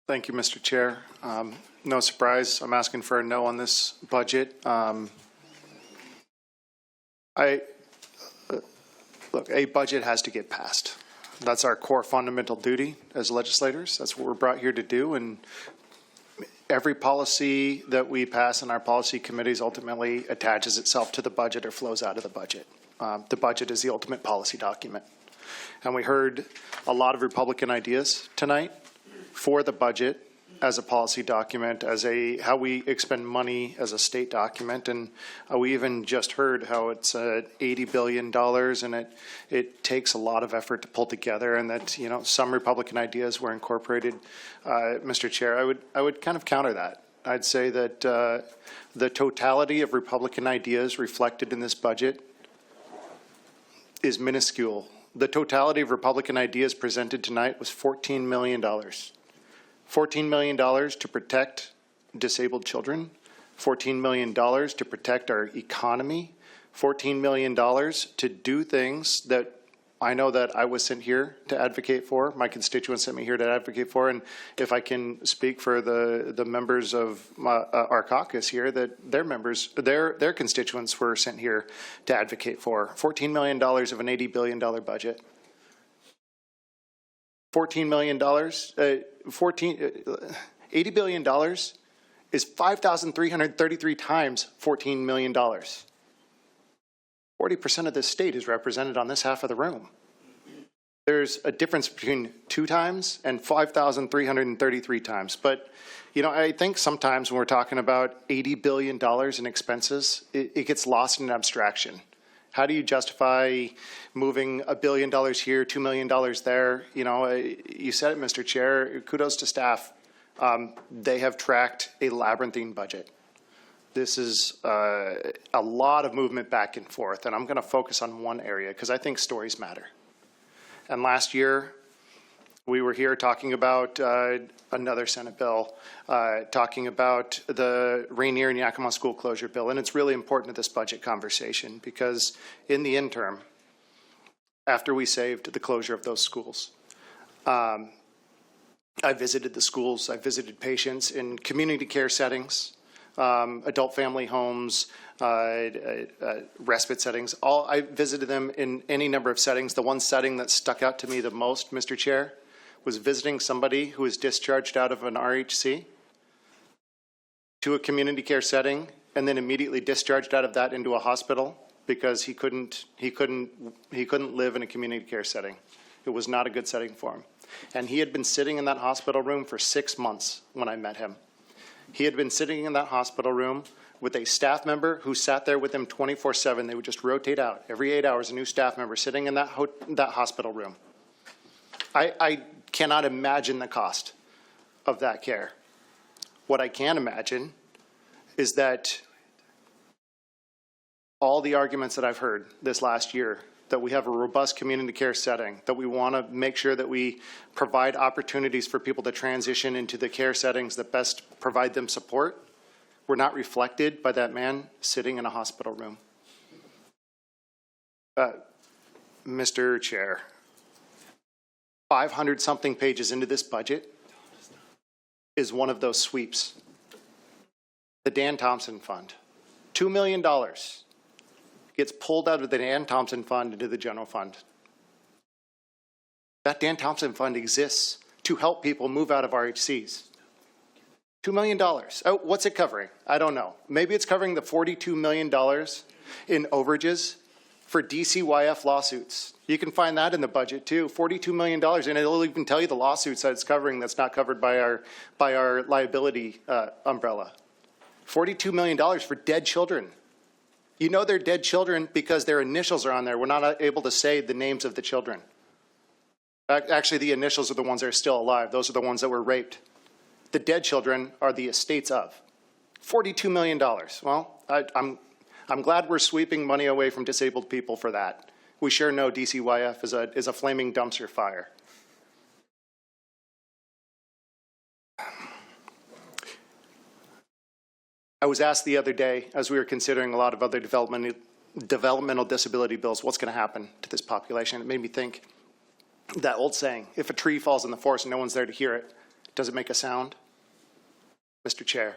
Thank you, Mr. Chair. No surprise, I'm asking for a no on this budget. Look, a budget has to get passed. That's our core fundamental duty as legislators. That's what we're brought here to do. And every policy that we pass in our policy committees ultimately attaches itself to the budget or flows out of the budget. The budget is the ultimate policy document. And we heard a lot of Republican ideas tonight for the budget as a policy document, as how we expend money as a state document. And we even just heard how it's $80 billion and it takes a lot of effort to pull together, and that, you know, some Republican ideas were incorporated. Mr. Chair, I would kind of counter that. I'd say that the totality of Republican ideas reflected in this budget is minuscule. The totality of Republican ideas presented tonight was $14 million. $14 million to protect disabled children, $14 million to protect our economy, $14 million to do things that I know that I was sent here to advocate for, my constituents sent me here to advocate for, and if I can speak for the members of our caucus here, that their members, their constituents were sent here to advocate for. $14 million of an $80 billion budget. $14 million, $80 billion is 5,333 times $14 million. 40% of this state is represented on this half of the room. There's a difference between 2 times and 5,333 times. But, you know, I think sometimes when we're talking about $80 billion in expenses, it gets lost in abstraction. How do you justify moving $1 billion here, $2 million there? You know, you said it, Mr. Chair. Kudos to staff. They have tracked a labyrinthine budget. This is a lot of movement back and forth, and I'm going to focus on one area because I think stories matter. And last year, we were here talking about another Senate bill, talking about the Rainier and Yakima school closure bill. And it's really important to this budget conversation because in the interim, after we saved the closure of those schools, I visited the schools, I visited patients in community care settings, adult family homes, respite settings. I visited them in any number of settings. The one setting that stuck out to me the most, Mr. Chair, was visiting somebody who was discharged out of an RHC to a community care setting and then immediately discharged out of that into a hospital because he couldn't live in a community care setting. It was not a good setting for him. And he had been sitting in that hospital room for 6 months when I met him. He had been sitting in that hospital room with a staff member who sat there with him 24/7. They would just rotate out. Every 8 hours, a new staff member sitting in that hospital room. I cannot imagine the cost of that care. What I can imagine is that all the arguments that I've heard this last year, that we have a robust community care setting, that we want to make sure that we provide opportunities for people to transition into the care settings that best provide them support, were not reflected by that man sitting in a hospital room. Mr. Chair, 500-something pages into this budget is one of those sweeps. The Dan Thompson Fund, $2 million gets pulled out of the Dan Thompson Fund into the general fund. That Dan Thompson Fund exists to help people move out of RHCs. $2 million. Oh, what's it covering? I don't know. Maybe it's covering the $42 million in overages for DCYF lawsuits. You can find that in the budget too, $42 million, and it'll even tell you the lawsuits that it's covering that's not covered by our liability umbrella. $42 million for dead children. You know they're dead children because their initials are on there. We're not able to say the names of the children. Actually, the initials are the ones that are still alive. Those are the ones that were raped. The dead children are the estates of. $42 million. Well, I'm glad we're sweeping money away from disabled people for that. We sure know DCYF is a flaming dumpster fire. I was asked the other day, as we were considering a lot of other developmental disability bills, what's going to happen to this population? It made me think that old saying, if a tree falls in the forest and no one's there to hear it, Does it make a sound? Mr. Chair,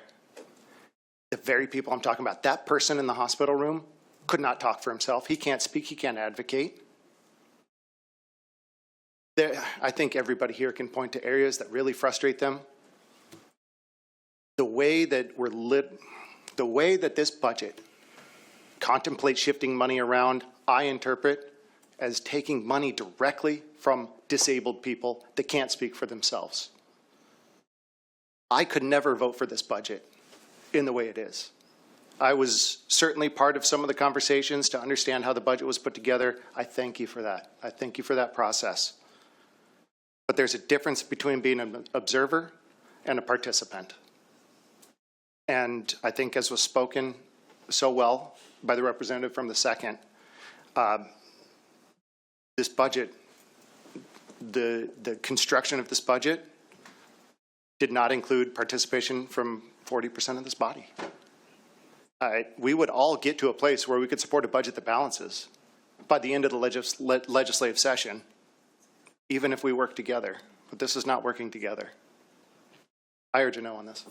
the very people I'm talking about, that person in the hospital room could not talk for himself. He can't speak, he can't advocate. I think everybody here can point to areas that really frustrate them. The way that this budget contemplates shifting money around, I interpret as taking money directly from disabled people that can't speak for themselves. I could never vote for this budget in the way it is. I was certainly part of some of the conversations to understand how the budget was put together. I thank you for that. I thank you for that process. But there's a difference between being an observer and a participant. And I think, as was spoken so well by the representative from the second, this budget, the construction of this budget did not include participation from 40% of this body. We would all get to a place where we could support a budget that balances by the end of the legislative session, even if we work together. But this is not working together. I urge a no on this.